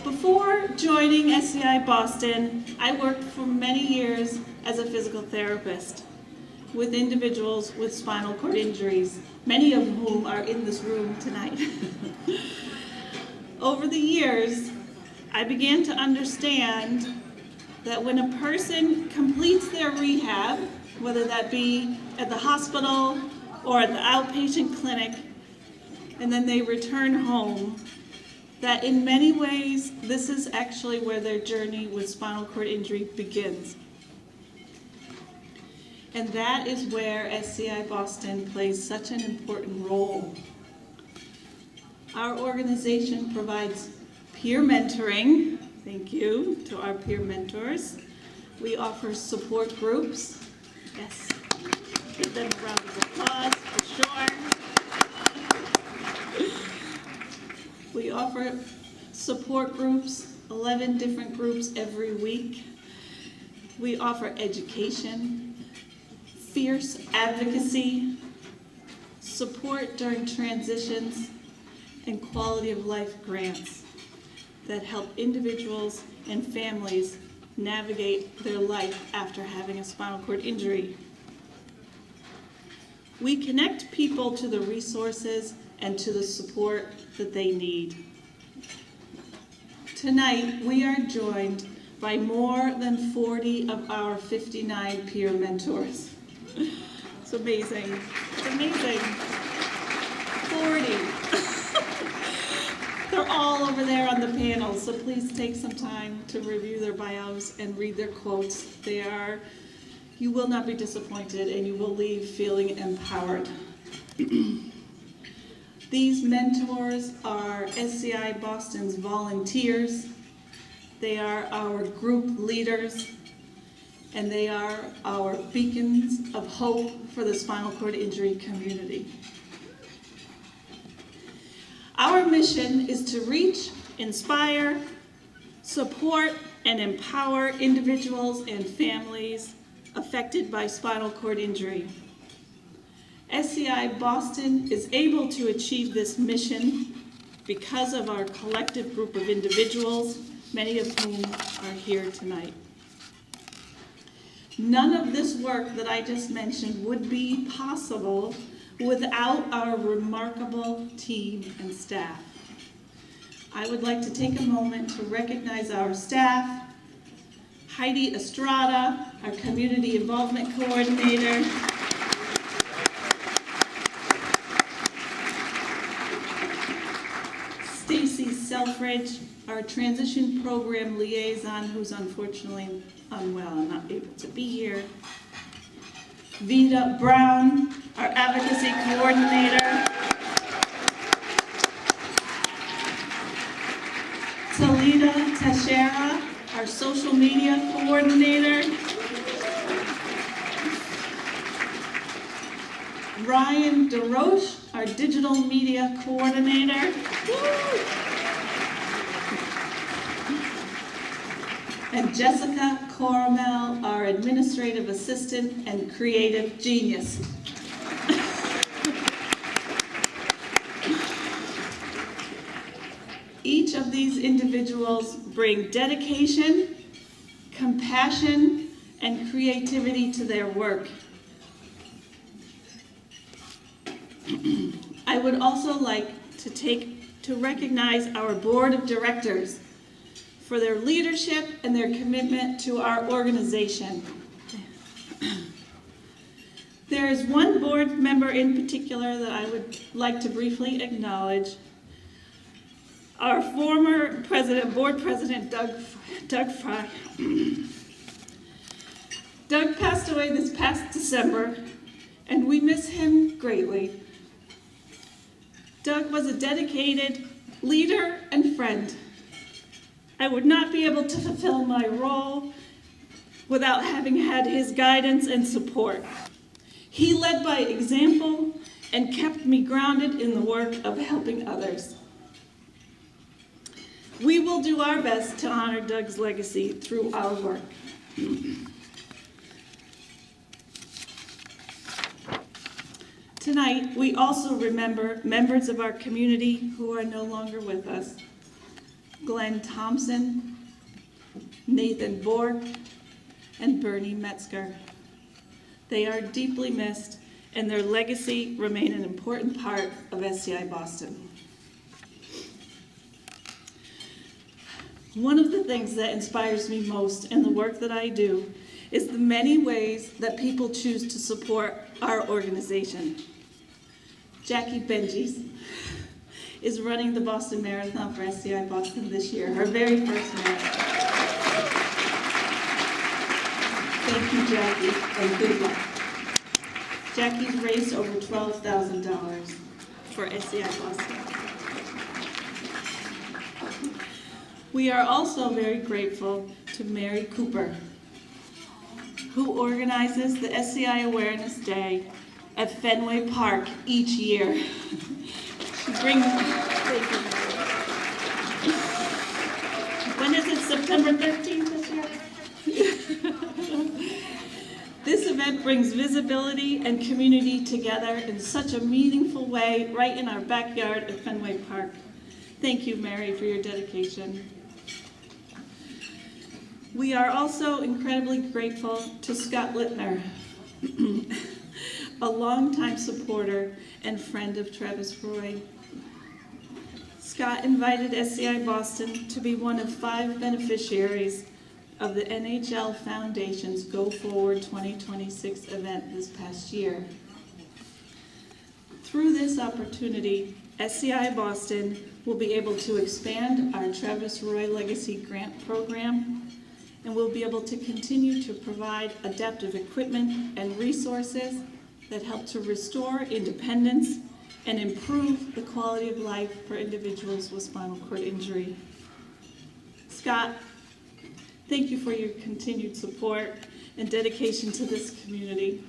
Before joining SCIboston, I worked for many years as a physical therapist with individuals with spinal cord injuries, many of whom are in this room tonight. Over the years, I began to understand that when a person completes their rehab, whether that be at the hospital or at the outpatient clinic, and then they return home, that in many ways, this is actually where their journey with spinal cord injury begins. And that is where SCIboston plays such an important role. Our organization provides peer mentoring, thank you to our peer mentors. We offer support groups. Yes, give them a round of applause for sure. We offer support groups, 11 different groups every week. We offer education, fierce advocacy, support during transitions, and quality of life grants that help individuals and families navigate their life after having a spinal cord injury. We connect people to the resources and to the support that they need. Tonight, we are joined by more than 40 of our 59 peer mentors. It's amazing. It's amazing. 40. They're all over there on the panel, so please take some time to review their bios and read their quotes. You will not be disappointed, and you will leave feeling empowered. These mentors are SCIboston's volunteers, they are our group leaders, and they are our beacons of hope for the spinal cord injury community. Our mission is to reach, inspire, support, and empower individuals and families affected by spinal cord injury. SCIboston is able to achieve this mission because of our collective group of individuals, many of whom are here tonight. None of this work that I just mentioned would be possible without our remarkable team and staff. I would like to take a moment to recognize our staff, Heidi Estrada, our Community Involvement Coordinator, Stacy Selfridge, our Transition Program Liaison, who's unfortunately unwell and not able to be here, Vida Brown, our Advocacy Coordinator, Talita Teixeira, our Social Media Coordinator, Ryan DeRoche, our Digital Media Coordinator, and Jessica Coramel, our Administrative Assistant and Creative Genius. Each of these individuals bring dedication, compassion, and creativity to their work. I would also like to recognize our board of directors for their leadership and their commitment to our organization. There is one board member in particular that I would like to briefly acknowledge. Our former board president, Doug Frey. Doug passed away this past December, and we miss him greatly. Doug was a dedicated leader and friend. I would not be able to fulfill my role without having had his guidance and support. He led by example and kept me grounded in the work of helping others. We will do our best to honor Doug's legacy through our work. Tonight, we also remember members of our community who are no longer with us. Glenn Thompson, Nathan Bork, and Bernie Metzger. They are deeply missed, and their legacy remain an important part of SCIboston. One of the things that inspires me most in the work that I do is the many ways that people choose to support our organization. Jackie Benjies is running the Boston Marathon for SCIboston this year, her very first marathon. Thank you, Jackie, and good luck. Jackie's raised over $12,000 for SCIboston. We are also very grateful to Mary Cooper, who organizes the SCI Awareness Day at Fenway Park each year. She brings, thank you, Mary. When is it, September 13th this year? This event brings visibility and community together in such a meaningful way right in our backyard at Fenway Park. Thank you, Mary, for your dedication. We are also incredibly grateful to Scott Littner, a longtime supporter and friend of Travis Frey. Scott invited SCIboston to be one of 5 beneficiaries of the NHL Foundation's Go Forward 2026 event this past year. Through this opportunity, SCIboston will be able to expand our Travis Roy Legacy Grant Program, and we'll be able to continue to provide adaptive equipment and resources that help to restore independence and improve the quality of life for individuals with spinal cord injury. Scott, thank you for your continued support and dedication to this community.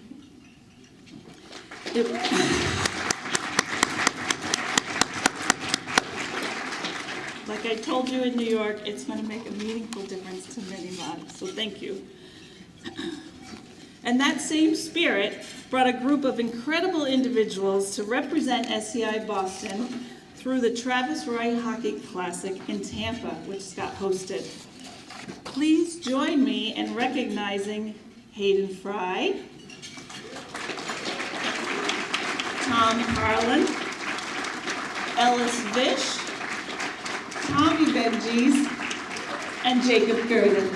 Like I told you in New York, it's going to make a meaningful difference to many lives, so thank you. And that same spirit brought a group of incredible individuals to represent SCIboston through the Travis Roy Hockey Classic in Tampa, which Scott hosted. Please join me in recognizing Hayden Frey, Tom Harlan, Ellis Vish, Tommy Benjies, and Jacob Gurdon.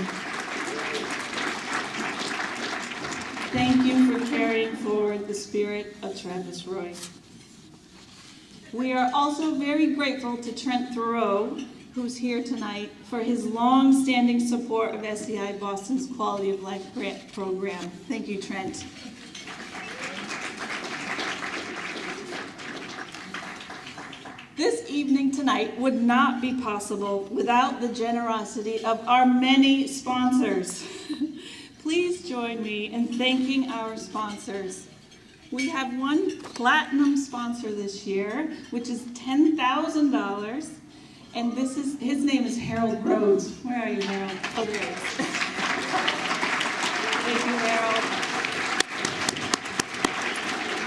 Thank you for carrying forward the spirit of Travis Roy. We are also very grateful to Trent Thoreau, who's here tonight, for his long-standing support of SCIboston's Quality of Life Grant Program. Thank you, Trent. This evening tonight would not be possible without the generosity of our many sponsors. Please join me in thanking our sponsors. We have one platinum sponsor this year, which is $10,000, and his name is Harold Rhodes. Where are you, Harold? Oh, there he is. Thank you, Harold.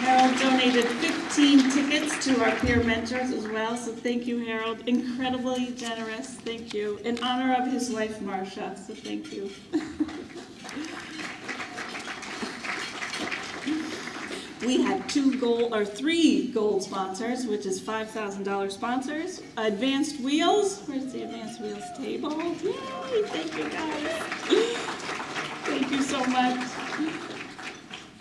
Harold donated 15 tickets to our peer mentors as well, so thank you, Harold. Incredibly generous, thank you. In honor of his wife, Marcia, so thank you. We had 3 gold sponsors, which is $5,000 sponsors. Advanced Wheels, where's the Advanced Wheels table? Yay, thank you guys. Thank you so much.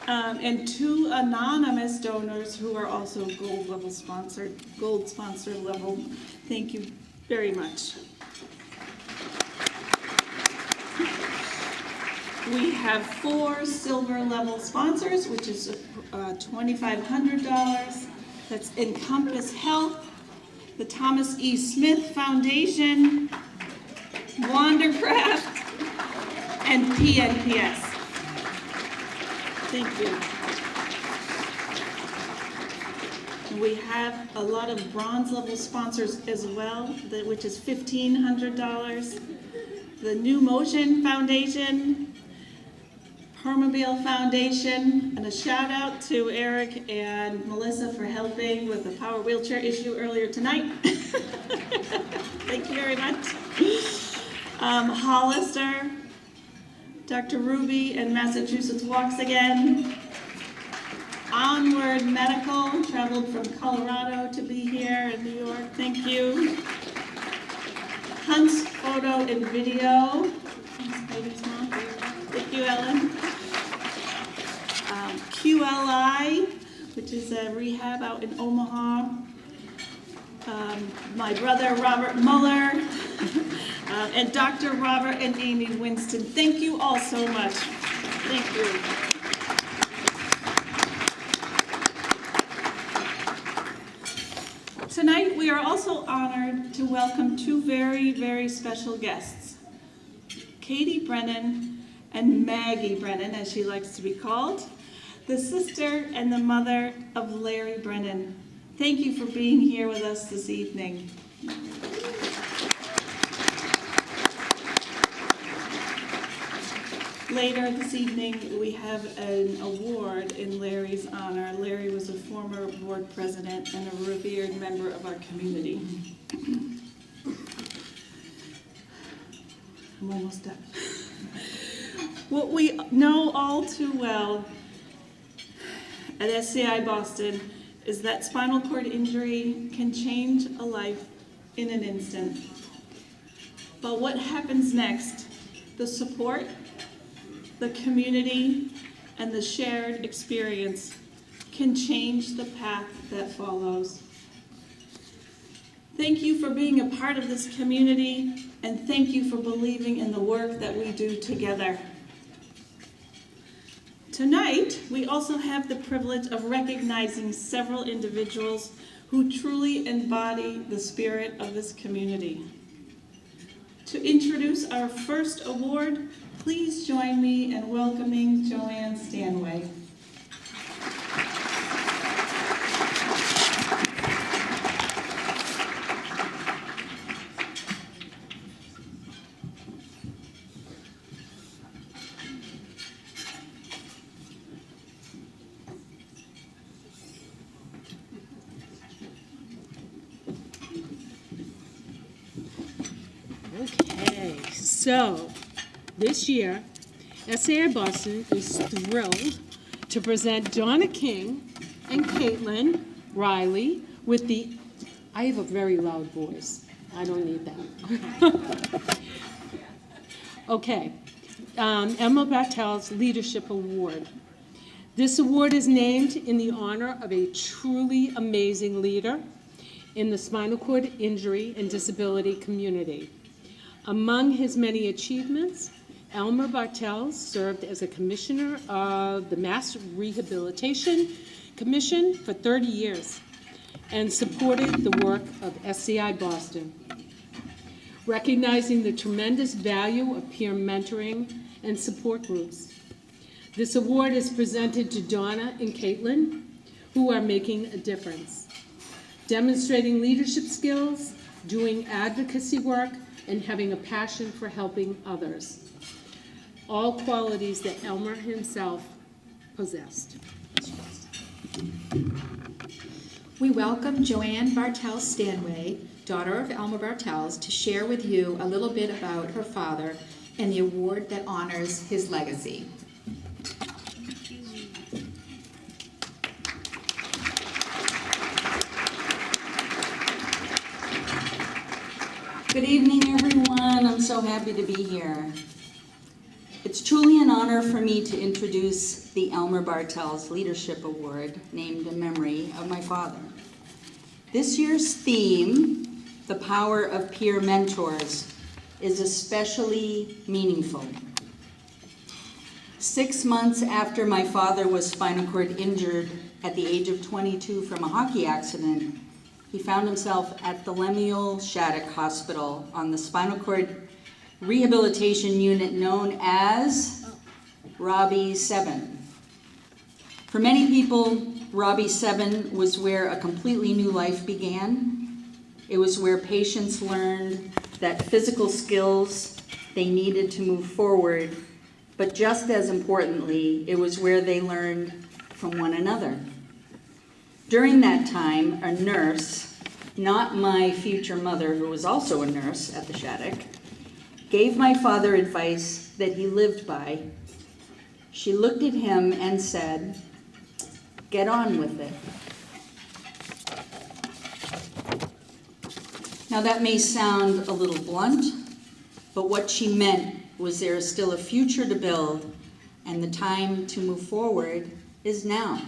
And 2 anonymous donors who are also gold sponsor level. Thank you very much. We have 4 silver level sponsors, which is $2,500. That's Encompass Health, the Thomas E. Smith Foundation, Wandercraft, and PNPS. Thank you. And we have a lot of bronze level sponsors as well, which is $1,500. The New Motion Foundation, Permobile Foundation, and a shout out to Eric and Melissa for helping with the power wheelchair issue earlier tonight. Thank you very much. Hollister, Dr. Ruby, and Massachusetts Walks Again. Onward Medical, traveled from Colorado to be here in New York. Thank you. Hunt's Photo and Video. Thank you, Ellen. QLI, which is a rehab out in Omaha. My brother, Robert Muller, and Dr. Robert and Amy Winston. Thank you all so much. Thank you. Tonight, we are also honored to welcome two very, very special guests, Katie Brennan and Maggie Brennan, as she likes to be called, the sister and the mother of Larry Brennan. Thank you for being here with us this evening. Later this evening, we have an award in Larry's honor. Larry was a former board president and a revered member of our community. I'm almost done. What we know all too well at SCIboston is that spinal cord injury can change a life in an instant. But what happens next? The support, the community, and the shared experience can change the path that follows. Thank you for being a part of this community, and thank you for believing in the work that we do together. Tonight, we also have the privilege of recognizing several individuals who truly embody the spirit of this community. To introduce our first award, please join me in welcoming Joanne Stanway. Okay, so this year, SCIboston is thrilled to present Donna King and Caitlin Riley with the, I have a very loud voice, I don't need that. Okay, Elmer Bartels Leadership Award. This award is named in the honor of a truly amazing leader in the spinal cord injury and disability community. Among his many achievements, Elmer Bartels served as a commissioner of the Mass Rehabilitation Commission for 30 years and supported the work of SCIboston. Recognizing the tremendous value of peer mentoring and support groups. This award is presented to Donna and Caitlin, who are making a difference, demonstrating leadership skills, doing advocacy work, and having a passion for helping others. All qualities that Elmer himself possessed. We welcome Joanne Bartels Stanway, daughter of Elmer Bartels, to share with you a little bit about her father and the award that honors his legacy. Good evening, everyone. I'm so happy to be here. It's truly an honor for me to introduce the Elmer Bartels Leadership Award, named in memory of my father. This year's theme, The Power of Peer Mentors, is especially meaningful. 6 months after my father was spinal cord injured at the age of 22 from a hockey accident, he found himself at the Lemuel Shattuck Hospital on the spinal cord rehabilitation unit known as Robbie 7. For many people, Robbie 7 was where a completely new life began. It was where patients learned that physical skills they needed to move forward But just as importantly, it was where they learned from one another. During that time, a nurse, not my future mother, who was also a nurse at the Shattuck, gave my father advice that he lived by. She looked at him and said, "Get on with it." Now that may sound a little blunt, but what she meant was there is still a future to build, and the time to move forward is now.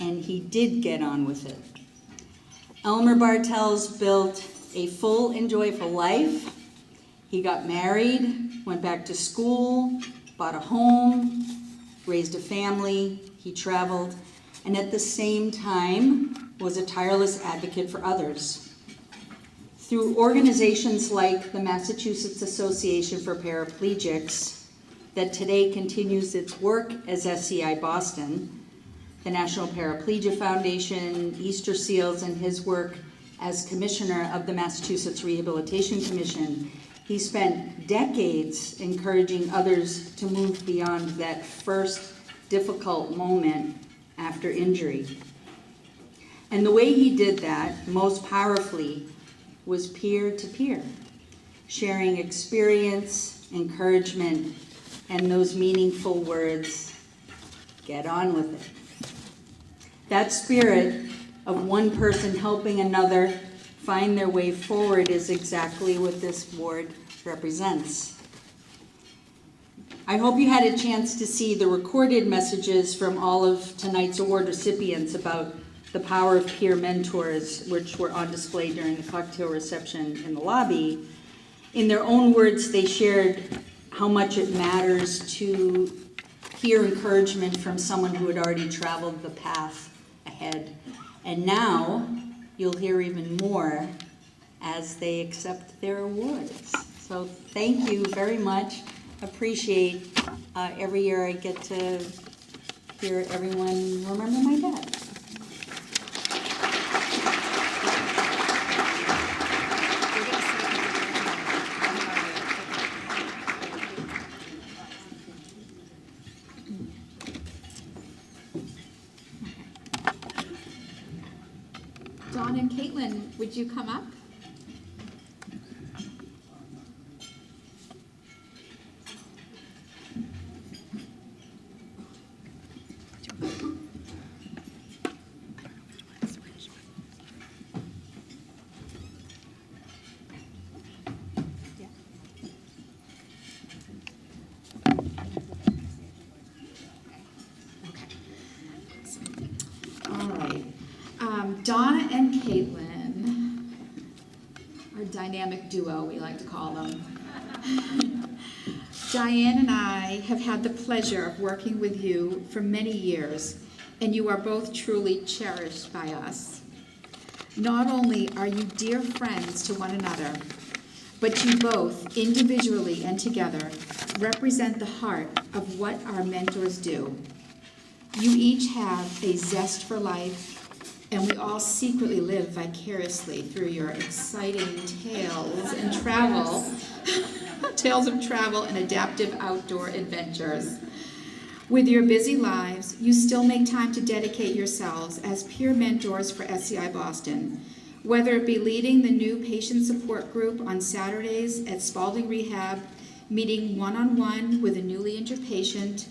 And he did get on with it. Elmer Bartels built a full and joyful life. He got married, went back to school, bought a home, raised a family, he traveled, and at the same time was a tireless advocate for others. Through organizations like the Massachusetts Association for Paraplegics, that today continues its work as SCIboston, the National Paraplegia Foundation, Easter Seals, and his work as commissioner of the Massachusetts Rehabilitation Commission, he spent decades encouraging others to move beyond that first difficult moment after injury. And the way he did that most powerfully was peer-to-peer, sharing experience, encouragement, and those meaningful words, "Get on with it." That spirit of one person helping another find their way forward is exactly what this board represents. I hope you had a chance to see the recorded messages from all of tonight's award recipients about the power of peer mentors, which were on display during the cocktail reception in the lobby. In their own words, they shared how much it matters to hear encouragement from someone who had already traveled the path ahead. And now you'll hear even more as they accept their awards. So thank you very much. Appreciate every year I get to hear everyone remember my dad. Dawn and Caitlin, would you come up? All right. Donna and Caitlin, our dynamic duo, we like to call them. Diane and I have had the pleasure of working with you for many years, and you are both truly cherished by us. Not only are you dear friends to one another, but you both, individually and together, represent the heart of what our mentors do. You each have a zest for life, and we all secretly live vicariously through your exciting tales and travel, tales of travel and adaptive outdoor adventures. With your busy lives, you still make time to dedicate yourselves as peer mentors for SCIboston, whether it be leading the new patient support group on Saturdays at Spalding Rehab, meeting one-on-one with a newly injured patient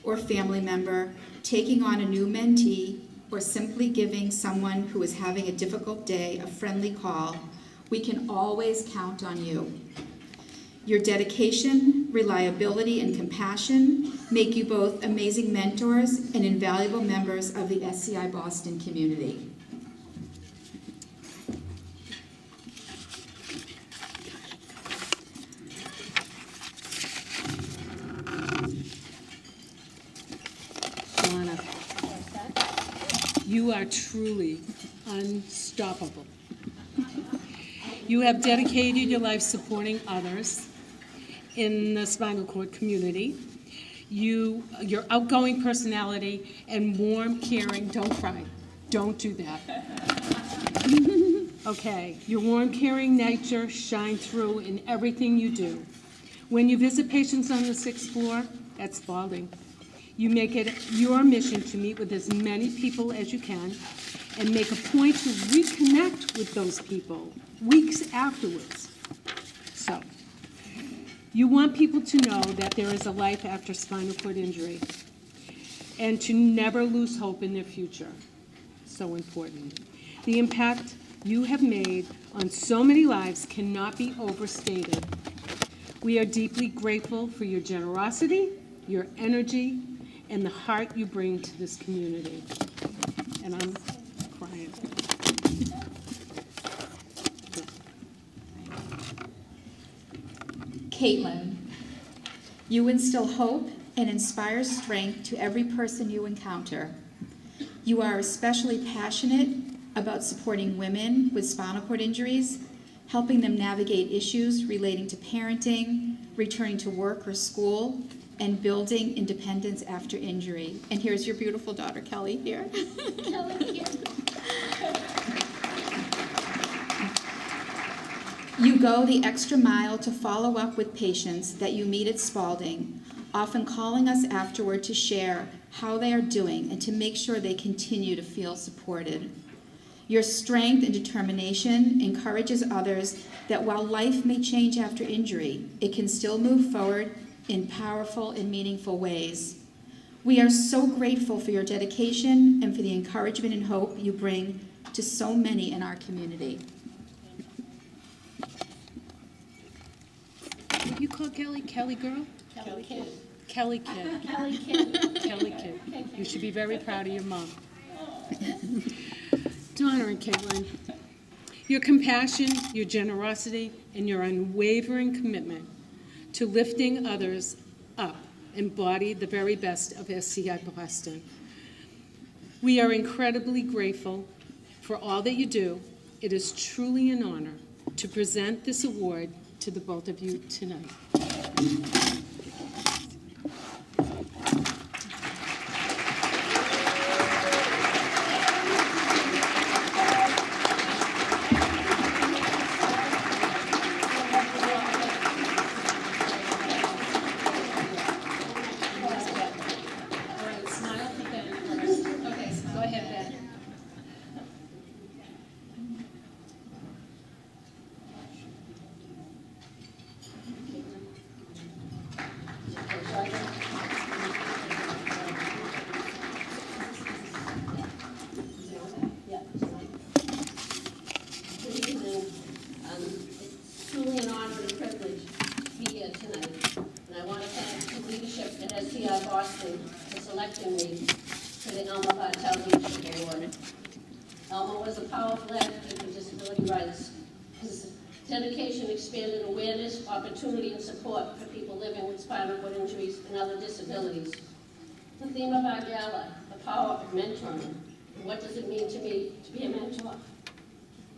or family member, taking on a new mentee, or simply giving someone who is having a difficult day a friendly call, we can always count on you. Your dedication, reliability, and compassion make you both amazing mentors and invaluable members of the SCIboston community. Donna, you are truly unstoppable. You have dedicated your life supporting others in the spinal cord community. Your outgoing personality and warm, caring, don't cry, don't do that. Okay, your warm, caring nature shine through in everything you do. When you visit patients on the 6th floor at Spalding, you make it your mission to meet with as many people as you can and make a point to reconnect with those people weeks afterwards. So, you want people to know that there is a life after spinal cord injury and to never lose hope in their future. So important. The impact you have made on so many lives cannot be overstated. We are deeply grateful for your generosity, your energy, and the heart you bring to this community. And I'm crying. Caitlin, you instill hope and inspire strength to every person you encounter. You are especially passionate about supporting women with spinal cord injuries, helping them navigate issues relating to parenting, returning to work or school, and building independence after injury. And here's your beautiful daughter, Kelly, here. You go the extra mile to follow up with patients that you meet at Spalding, often calling us afterward to share how they are doing and to make sure they continue to feel supported. Your strength and determination encourages others that while life may change after injury, it can still move forward in powerful and meaningful ways. We are so grateful for your dedication and for the encouragement and hope you bring to so many in our community. What do you call Kelly? Kelly girl? Kelly Kid. Kelly kid. Kelly Kid. Kelly kid. You should be very proud of your mom. Donna and Caitlin, your compassion, your generosity, and your unwavering commitment to lifting others up embody the very best of SCIboston. We are incredibly grateful for all that you do. It is truly an honor to present this award to the both of you tonight. It's truly an honor and a privilege to be here tonight. And I want to thank the leadership at SCIboston for selecting me for the Elmer Bartels Leadership Award. Elmer was a powerful advocate for disability rights. His dedication expanded awareness, opportunity, and support for people living with spinal cord injuries and other disabilities. The theme of our gala, the power of mentoring. And what does it mean to me to be a mentor?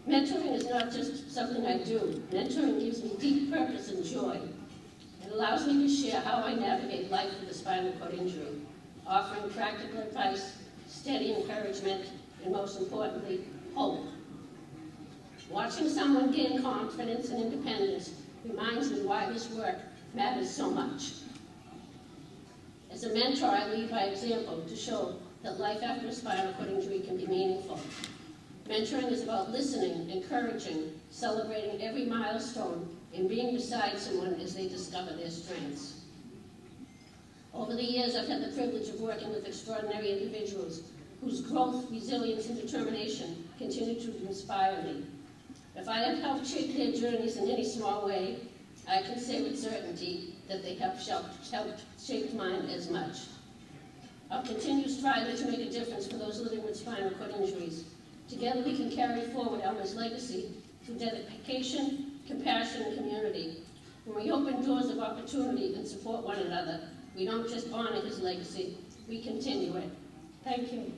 Mentoring is not just something I do. Mentoring gives me deep purpose and joy. It allows me to share how I navigate life with a spinal cord injury, offering practical advice, steady encouragement, and most importantly, hope. Watching someone gain confidence and independence reminds me why this work matters so much. As a mentor, I lead by example to show that life after a spinal cord injury can be meaningful. Mentoring is about listening, encouraging, celebrating every milestone, and being beside someone as they discover their strengths. Over the years, I've had the privilege of working with extraordinary individuals whose growth, resilience, and determination continue to inspire me. If I have helped shape their journeys in any small way, I can say with certainty that they have helped shape mine as much. I'll continue striving to make a difference for those living with spinal cord injuries. Together we can carry forward Elmer's legacy through dedication, compassion, and community. When we open doors of opportunity and support one another, we don't just honor his legacy, we continue it. Thank you.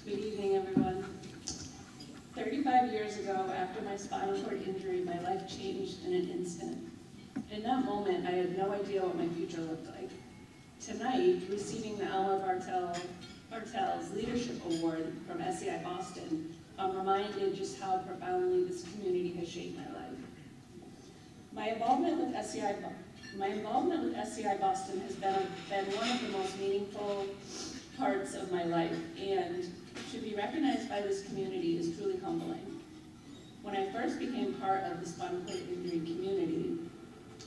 Good evening, everyone. 35 years ago, after my spinal cord injury, my life changed in an instant. In that moment, I had no idea what my future looked like. Tonight, receiving the Elmer Bartels Leadership Award from SCIboston, I'm reminded just how profoundly this community has shaped my life. My involvement with SCIboston has been one of the most meaningful parts of my life, and to be recognized by this community is truly humbling. When I first became part of the spinal cord injury community,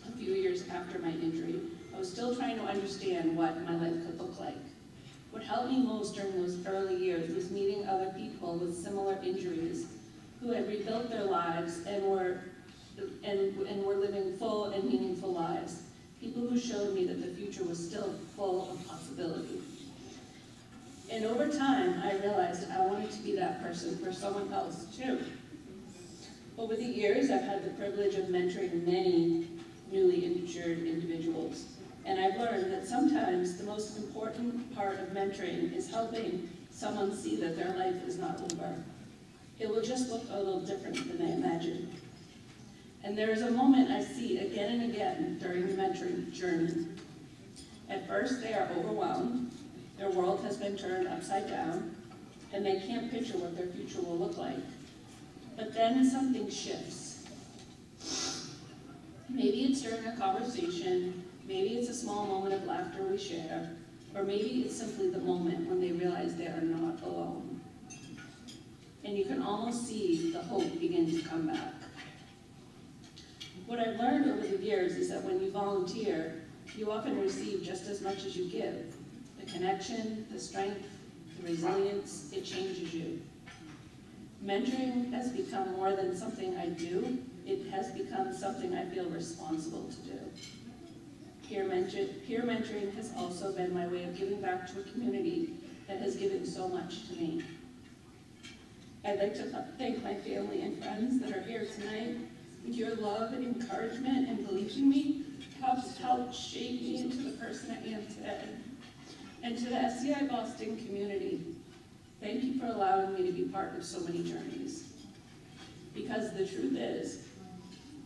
a few years after my injury, I was still trying to understand what my life could look like. What helped me most during those early years was meeting other people with similar injuries who had rebuilt their lives and were living full and meaningful lives. People who showed me that the future was still full of possibility. And over time, I realized I wanted to be that person for someone else too. Over the years, I've had the privilege of mentoring many newly injured individuals. And I've learned that sometimes the most important part of mentoring is helping someone see that their life is not over. It will just look a little different than they imagined. And there is a moment I see again and again during the mentoring journey. At first, they are overwhelmed. Their world has been turned upside down, and they can't picture what their future will look like. But then something shifts. Maybe it's during a conversation, maybe it's a small moment of laughter we share, or maybe it's simply the moment when they realize they are not alone. And you can almost see the hope begin to come back. What I've learned over the years is that when you volunteer, you often receive just as much as you give. The connection, the strength, the resilience, it changes you. Mentoring has become more than something I do. It has become something I feel responsible to do. Peer mentoring has also been my way of giving back to a community that has given so much to me. I'd like to thank my family and friends that are here tonight. Your love, encouragement, and belief in me has helped shape me into the person I am today. And to the SCIboston community, thank you for allowing me to be part of so many journeys. Because the truth is,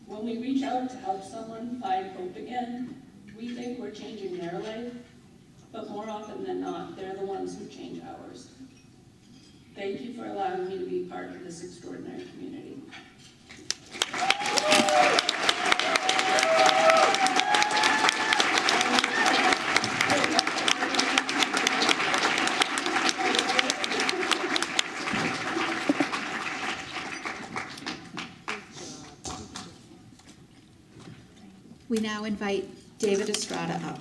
when we reach out to help someone find hope again, we think we're changing their life, but more often than not, they're the ones who change ours. Thank you for allowing me to be part of this extraordinary community. We now invite David Estrada up.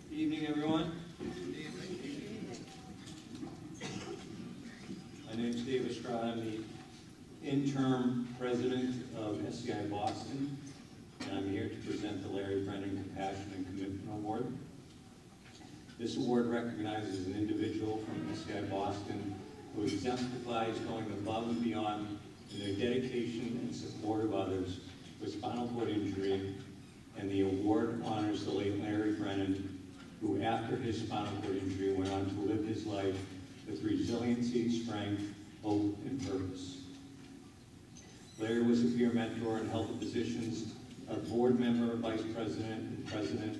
Good evening, everyone. My name is David Estrada. I'm the interim president of SCIboston, and I'm here to present the Larry Brennan Compassion and Commitment Award. This award recognizes an individual from SCIboston who exemplifies going above and beyond in their dedication and support of others with spinal cord injury, and the award honors the late Larry Brennan, who after his spinal cord injury went on to live his life with resiliency, strength, hope, and purpose. Larry was a peer mentor and held the positions of board member, vice president, and president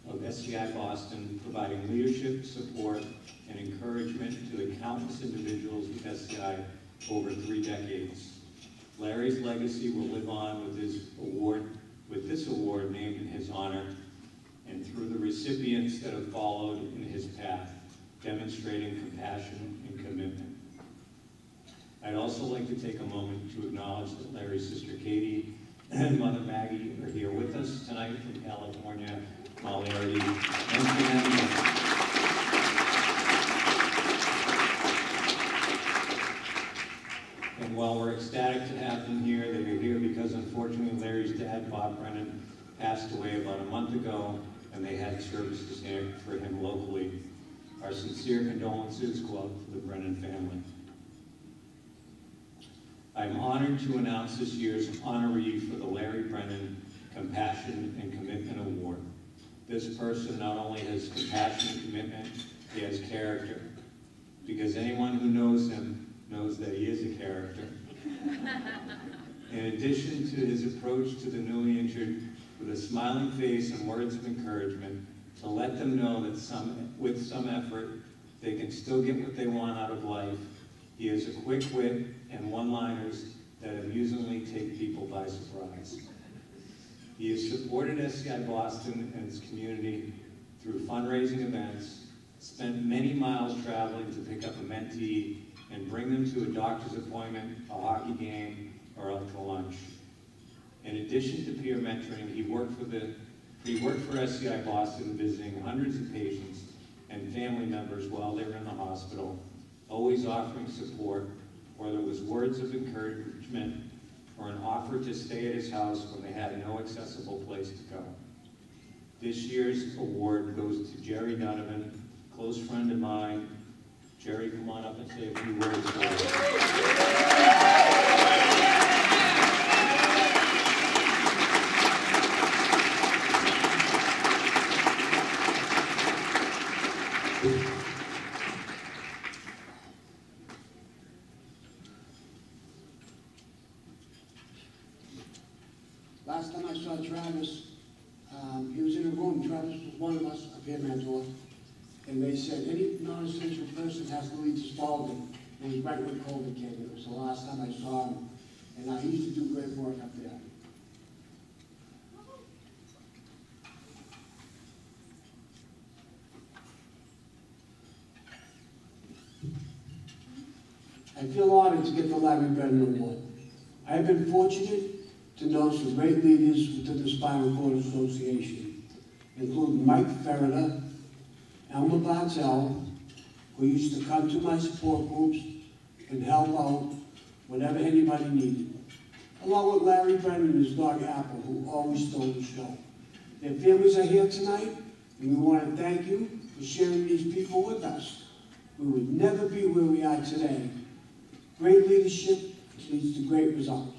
of SCIboston, providing leadership, support, and encouragement to the countless individuals with SCI over 3 decades. Larry's legacy will live on with this award named in his honor, and through the recipients that have followed in his path, demonstrating compassion and commitment. I'd also like to take a moment to acknowledge that Larry's sister Katie and Mother Maggie are here with us tonight from California. While they already mentioned them. And while we're ecstatic to have them here, they are here because unfortunately Larry's dad, Bob Brennan, passed away about a month ago, and they had services here for him locally. Our sincere condolences go out to the Brennan family. I'm honored to announce this year's honoree for the Larry Brennan Compassion and Commitment Award. This person not only has compassion and commitment, he has character. Because anyone who knows him knows that he is a character. In addition to his approach to the newly injured with a smiling face and words of encouragement, to let them know that with some effort, they can still get what they want out of life, he has a quick wit and one-liners that amusingly take people by surprise. He has supported SCIboston and its community through fundraising events, spent many miles traveling to pick up a mentee and bring them to a doctor's appointment, a hockey game, or out to lunch. In addition to peer mentoring, he worked for SCIboston, visiting hundreds of patients and family members while they were in the hospital, always offering support, whether it was words of encouragement or an offer to stay at his house when they had no accessible place to go. This year's award goes to Jerry Donovan, close friend of mine. Jerry, come on up and say a few words for us. Last time I saw Travis, he was in a room. Travis was one of us, a peer mentor, and they said any non-essential person has to leave to Spalding. And it was right when COVID came. It was the last time I saw him, and he used to do great work up there. I feel honored to get the Larry Brennan Award. I have been fortunate to know some great leaders within the Spinal Cord Association, including Mike Ferreter, Elmer Bartels, who used to come to my support groups and help out whenever anybody needed, along with Larry Brennan and his dog Apple, who always stole the show. Their families are here tonight, and we want to thank you for sharing these people with us. We would never be where we are today. Great leadership leads to great results.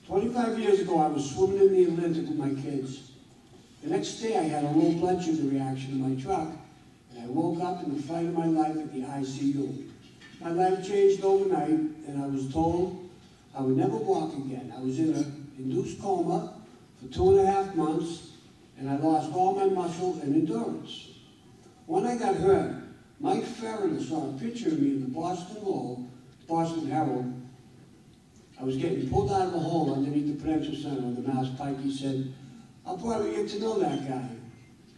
25 years ago, I was swimming in the Atlantic with my kids. The next day, I had a low blood sugar reaction in my truck, and I woke up in the fight of my life at the ICU. My life changed overnight, and I was told I would never walk again. I was in an induced coma for 2.5 months, and I lost all my muscle and endurance. When I got hurt, Mike Ferreter saw a picture of me in the Boston Herald. I was getting pulled out of a hole underneath the Prudential Center on the Mass Pike. He said, "I'll probably get to know that guy."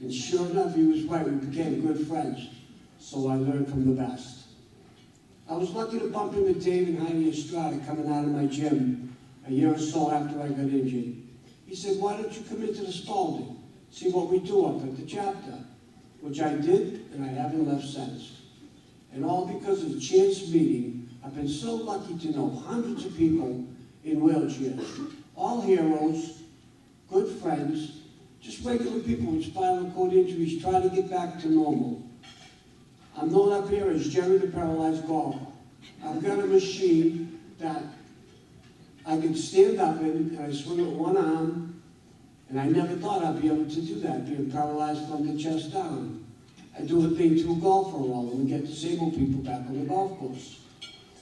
And sure enough, he was right. We became good friends. So I learned from the best. I was lucky to bump into Dave and Heidi Estrada coming out of my gym a year or so after I got injured. He said, "Why don't you come into the Spalding, see what we do up at the chapter?" Which I did, and I haven't left since. And all because of a chance meeting. I've been so lucky to know hundreds of people in wheelchairs, all heroes, good friends, just regular people with spinal cord injuries trying to get back to normal. I'm known up here as Jerry the Paralyzed Golfer. I've got a machine that I can stand up in, and I swing it with one arm, and I never thought I'd be able to do that, being paralyzed from the chest down. I do a thing to a golfer roll, and we get disabled people back on the golf course.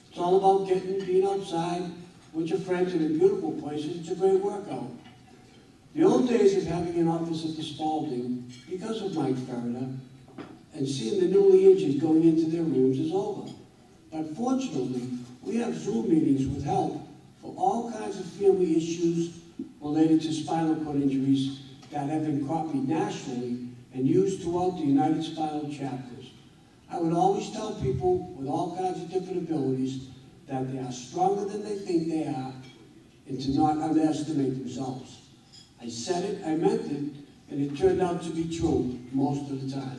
It's all about being outside with your friends in beautiful places. It's a great workout. The old days of having an office at the Spalding, because of Mike Ferreter, and seeing the newly injured going into their rooms is over. But fortunately, we have Zoom meetings with help for all kinds of family issues related to spinal cord injuries that have been copied nationally and used throughout the United Spinal chapters. I would always tell people with all kinds of different abilities that they are stronger than they think they are, and to not underestimate themselves. I said it, I meant it, and it turned out to be true most of the time.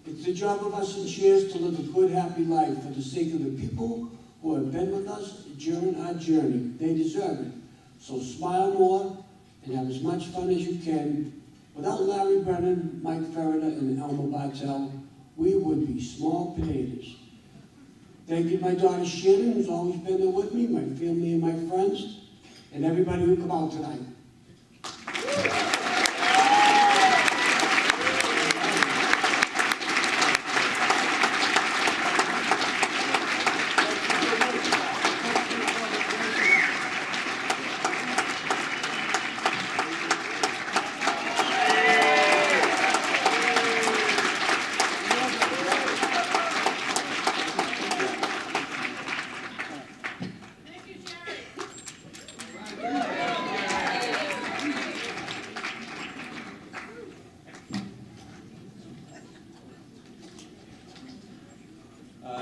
It's the job of us in chairs to live a good, happy life for the sake of the people who have been with us during our journey. They deserve it. So smile more and have as much fun as you can. Without Larry Brennan, Mike Ferriter, and Elmer Bartels, we would be small potatoes. Thank you to my daughter Shannon, who's always been there with me, my family and my friends, and everybody who come out tonight.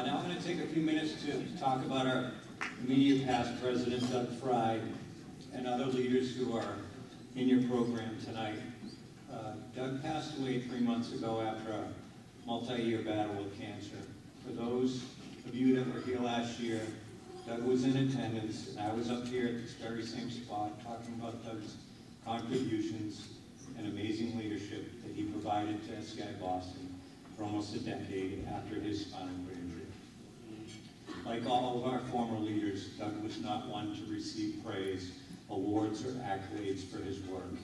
Now I'm going to take a few minutes to talk about our immediate past president, Doug Frey, and other leaders who are in your program tonight. Doug passed away 3 months ago after a multi-year battle with cancer. For those of you that were here last year, Doug was in attendance, and I was up here at this very same spot talking about Doug's contributions and amazing leadership that he provided to SCIboston for almost a decade after his spinal cord injury. Like all of our former leaders, Doug was not one to receive praise, awards, or accolades for his work.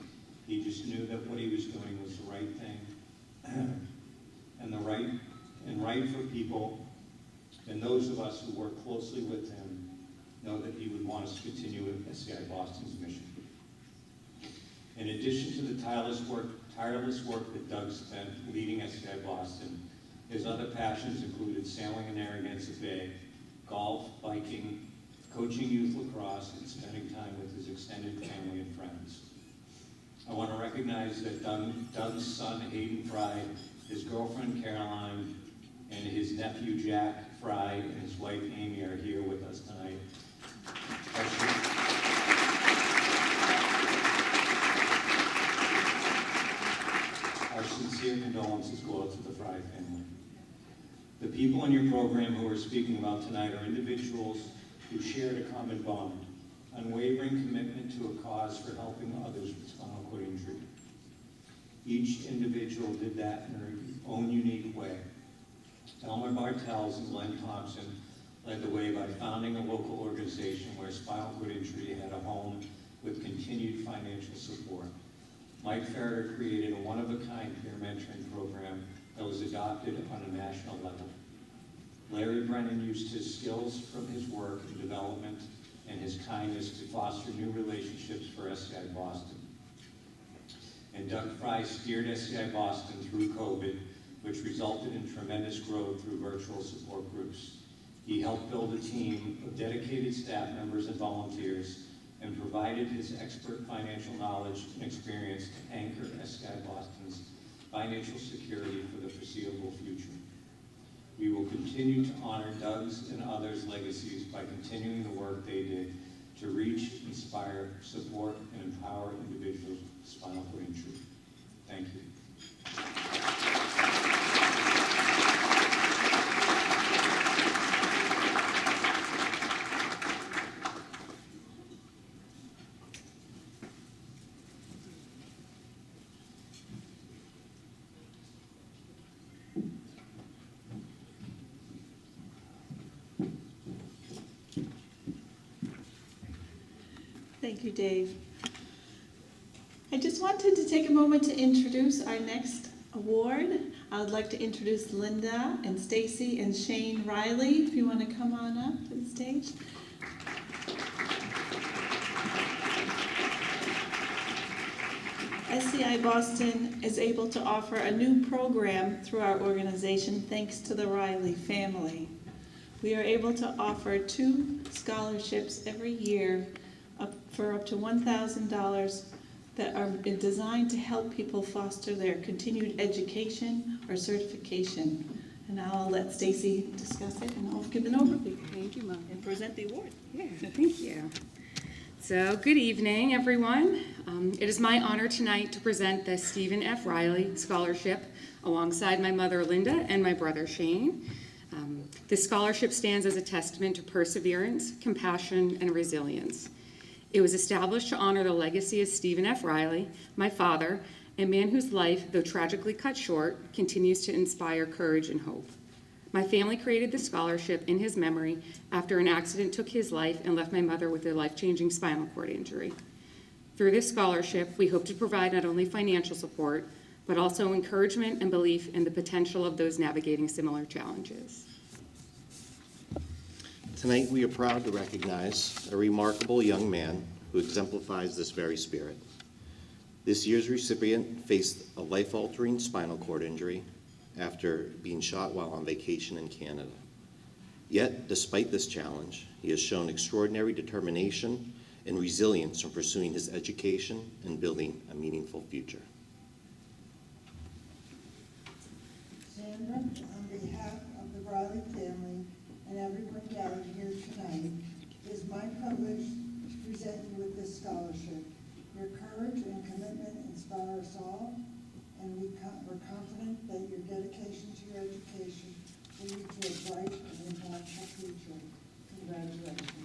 He just knew that what he was doing was the right thing and right for people, and those of us who work closely with him know that he would want us to continue with SCIboston's mission. In addition to the tireless work that Doug spent leading SCIboston, his other passions included sailing in Narragansett Bay, golf, biking, coaching youth lacrosse, and spending time with his extended family and friends. I want to recognize that Doug's son, Hayden Frey, his girlfriend, Caroline, and his nephew, Jack Frey, and his wife, Amy, are here with us tonight. Our sincere condolences go out to the Frey family. The people in your program who we're speaking about tonight are individuals who shared a common bond, unwavering commitment to a cause for helping others with spinal cord injury. Each individual did that in their own unique way. Elmer Bartels and Glenn Thompson led the way by founding a local organization where spinal cord injury had a home with continued financial support. Mike Ferriter created a one-of-a-kind peer mentoring program that was adopted on a national level. Larry Brennan used his skills from his work and development and his kindness to foster new relationships for SCIboston. And Doug Frey steered SCIboston through COVID, which resulted in tremendous growth through virtual support groups. He helped build a team of dedicated staff members and volunteers and provided his expert financial knowledge and experience to anchor SCIboston's financial security for the foreseeable future. We will continue to honor Doug's and others' legacies by continuing the work they did to reach, inspire, support, and empower individuals with spinal cord injury. Thank you. Thank you, Dave. I just wanted to take a moment to introduce our next award. I would like to introduce Linda and Stacy and Shane Riley, if you want to come on up to the stage. SCIboston is able to offer a new program through our organization thanks to the Riley family. We are able to offer 2 scholarships every year for up to $1,000 that are designed to help people foster their continued education or certification. And now I'll let Stacy discuss it, and I'll give an overview Thank you, Mom. and present the award. Yeah, thank you. So, good evening, everyone. It is my honor tonight to present the Stephen F. Riley Scholarship alongside my mother, Linda, and my brother, Shane. This scholarship stands as a testament to perseverance, compassion, and resilience. It was established to honor the legacy of Stephen F. Riley, my father, a man whose life, though tragically cut short, continues to inspire courage and hope. My family created the scholarship in his memory after an accident took his life and left my mother with a life-changing spinal cord injury. Through this scholarship, we hope to provide not only financial support, but also encouragement and belief in the potential of those navigating similar challenges. Tonight, we are proud to recognize a remarkable young man who exemplifies this very spirit. This year's recipient faced a life-altering spinal cord injury after being shot while on vacation in Canada. Yet, despite this challenge, he has shown extraordinary determination and resilience in pursuing his education and building a meaningful future. Sandra, on behalf of the Riley family and everyone gathered here tonight, it is my privilege to present you with this scholarship. Your courage and commitment inspire us all, and we're confident that your dedication to your education will lead to a bright and impactful future. Congratulations.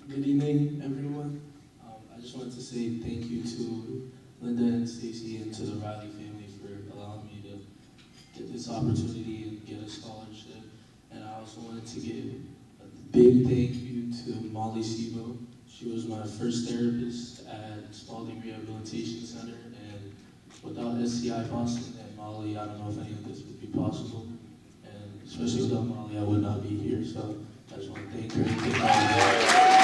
Good evening, everyone. I just wanted to say thank you to Linda and Stacy and to the Riley family for allowing me to get this opportunity and get a scholarship. And I also wanted to give a big thank you to Molly Sibo. She was my first therapist at Spalding Rehabilitation Center, and without SCIboston and Molly, I don't know if any of this would be possible. And especially without Molly, I would not be here. So I just want to thank her and thank all of you.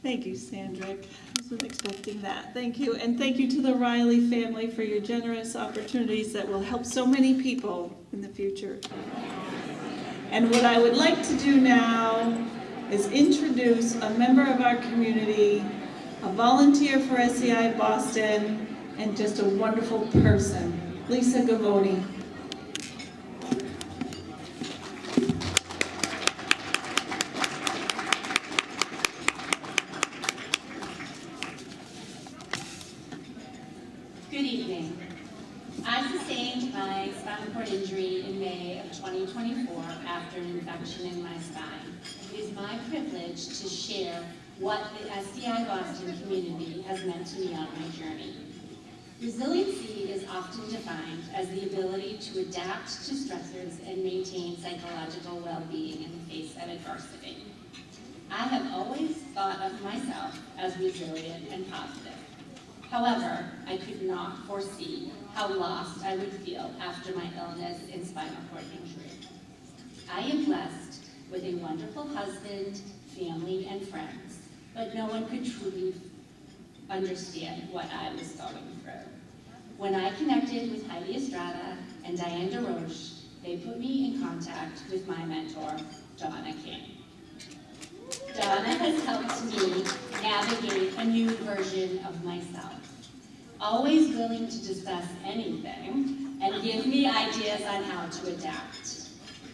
Thank you, Sandrick. I wasn't expecting that. Thank you. And thank you to the Riley family for your generous opportunities that will help so many people in the future. And what I would like to do now is introduce a member of our community, a volunteer for SCIboston, and just a wonderful person, Lisa Gavoni. Good evening. I sustained my spinal cord injury in May of 2024 after an infection in my spine. It is my privilege to share what the SCIboston community has meant to me on my journey. Resiliency is often defined as the ability to adapt to stressors and maintain psychological well-being in the face of adversity. I have always thought of myself as resilient and positive. However, I could not foresee how lost I would feel after my illness and spinal cord injury. I am blessed with a wonderful husband, family, and friends, but no one could truly understand what I was going through. When I connected with Heidi Estrada and Diane DeRoche, they put me in contact with my mentor, Donna King. Donna has helped me navigate a new version of myself, always willing to discuss anything and give me ideas on how to adapt.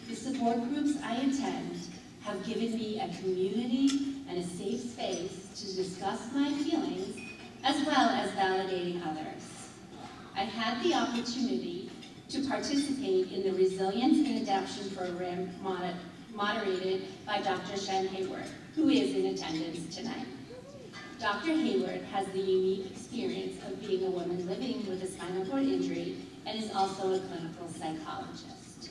The support groups I attend have given me a community and a safe space to discuss my feelings as well as validating others. I had the opportunity to participate in the Resilience and Adaptation Program moderated by Dr. Shen Hayward, who is in attendance tonight. Dr. Hayward has the unique experience of being a woman living with a spinal cord injury and is also a clinical psychologist.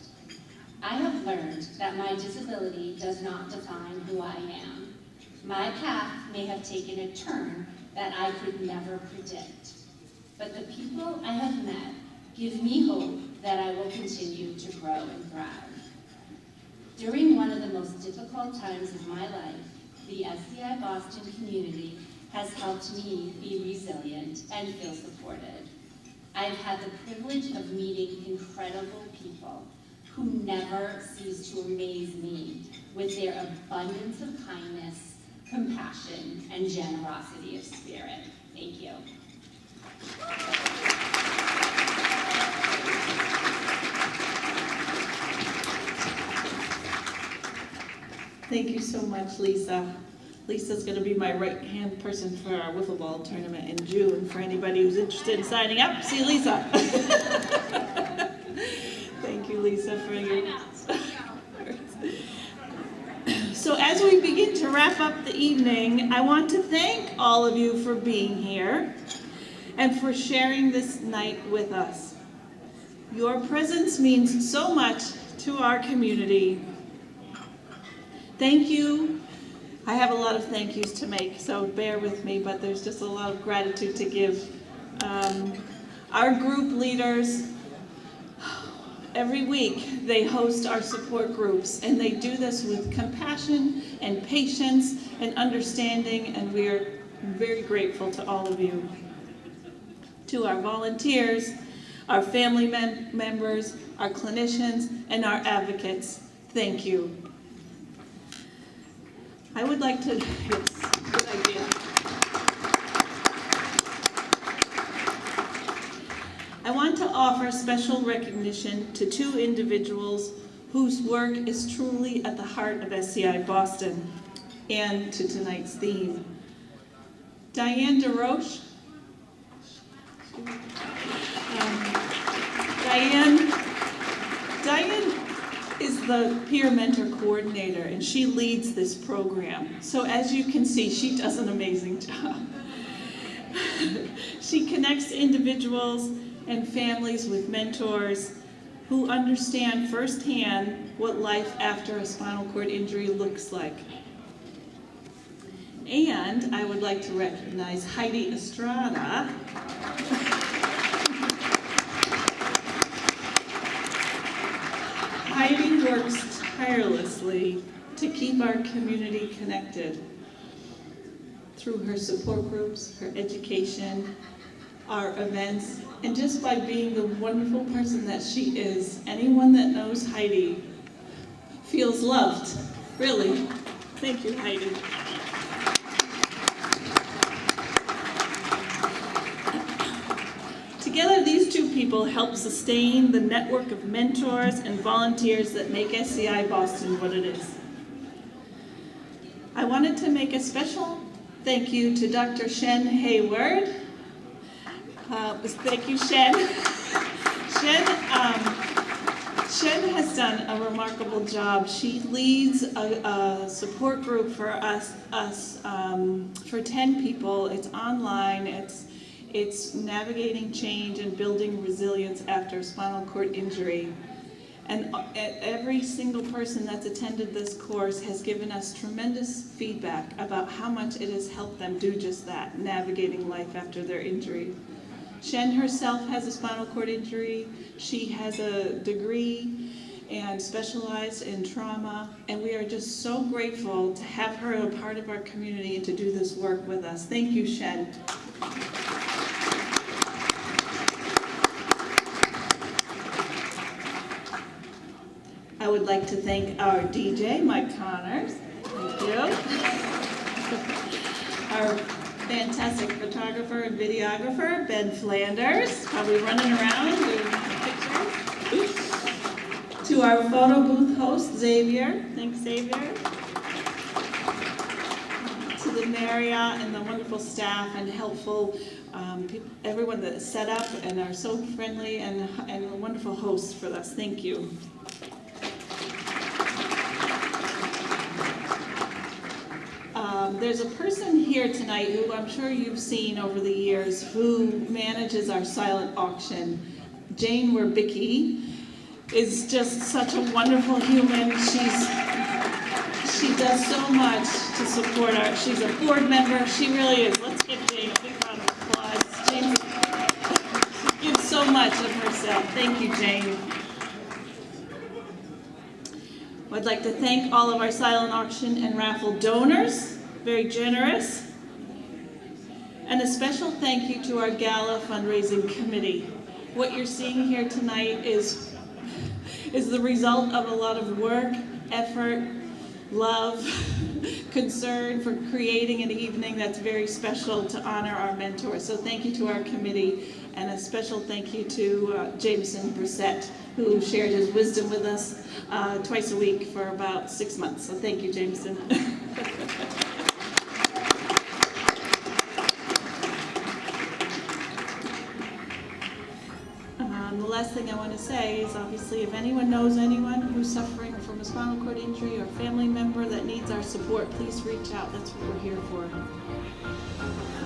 I have learned that my disability does not define who I am. My path may have taken a turn that I could never predict, but the people I have met give me hope that I will continue to grow and thrive. During one of the most difficult times of my life, the SCIboston community has helped me be resilient and feel supported. I've had the privilege of meeting incredible people who never cease to amaze me with their abundance of kindness, compassion, and generosity of spirit. Thank you. Thank you so much, Lisa. Lisa's going to be my right-hand person for our wiffle ball tournament in June. For anybody who's interested in signing up, see Lisa. Thank you, Lisa, for your... So as we begin to wrap up the evening, I want to thank all of you for being here and for sharing this night with us. Your presence means so much to our community. Thank you. I have a lot of thank yous to make, so bear with me, but there's just a lot of gratitude to give. Our group leaders, every week they host our support groups, and they do this with compassion and patience and understanding, and we are very grateful to all of you. To our volunteers, our family members, our clinicians, and our advocates, thank you. I would like to, yes, good idea. I want to offer special recognition to two individuals whose work is truly at the heart of SCIboston and to tonight's theme. Diane DeRoche. Diane is the peer mentor coordinator, and she leads this program. So as you can see, she does an amazing job. She connects individuals and families with mentors who understand firsthand what life after a spinal cord injury looks like. And I would like to recognize Heidi Estrada. Heidi works tirelessly to keep our community connected through her support groups, her education, our events, and just by being the wonderful person that she is. Anyone that knows Heidi feels loved, really. Thank you, Heidi. Together, these two people help sustain the network of mentors and volunteers that make SCIboston what it is. I wanted to make a special thank you to Dr. Shen Hayward. Thank you, Shen. Shen has done a remarkable job. She leads a support group for us for 10 people. It's online. It's navigating change and building resilience after spinal cord injury. And every single person that's attended this course has given us tremendous feedback about how much it has helped them do just that, navigating life after their injury. Shen herself has a spinal cord injury. She has a degree and specialized in trauma, and we are just so grateful to have her a part of our community and to do this work with us. Thank you, Shen. I would like to thank our DJ, Mike Connors. Thank you. Our fantastic photographer and videographer, Ben Flanders, probably running around doing pictures. To our photo booth host, Xavier. Thanks, Xavier. To the Marriott and the wonderful staff and helpful people, everyone that set up and are so friendly and wonderful hosts for us. Thank you. There's a person here tonight who I'm sure you've seen over the years who manages our silent auction. Jane Werbicki is just such a wonderful human. She does so much to support our, she's a board member. She really is. Let's give Jane a big round of applause. Jane gives so much of herself. Thank you, Jane. I'd like to thank all of our silent auction and raffle donors, very generous. And a special thank you to our Gala fundraising committee. What you're seeing here tonight is the result of a lot of work, effort, love, concern for creating an evening that's very special to honor our mentors. So thank you to our committee, and a special thank you to Jameson Brissett, who shared his wisdom with us twice a week for about 6 months. So thank you, Jameson. The last thing I want to say is, obviously, if anyone knows anyone who's suffering from a spinal cord injury or family member that needs our support, please reach out. That's what we're here for.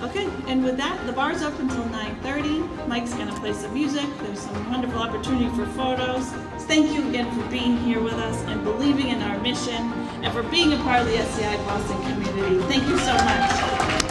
Okay, and with that, the bar's open until 9:30. Mike's going to play some music. There's some wonderful opportunity for photos. Thank you again for being here with us and believing in our mission and for being a part of the SCIboston community. Thank you so much.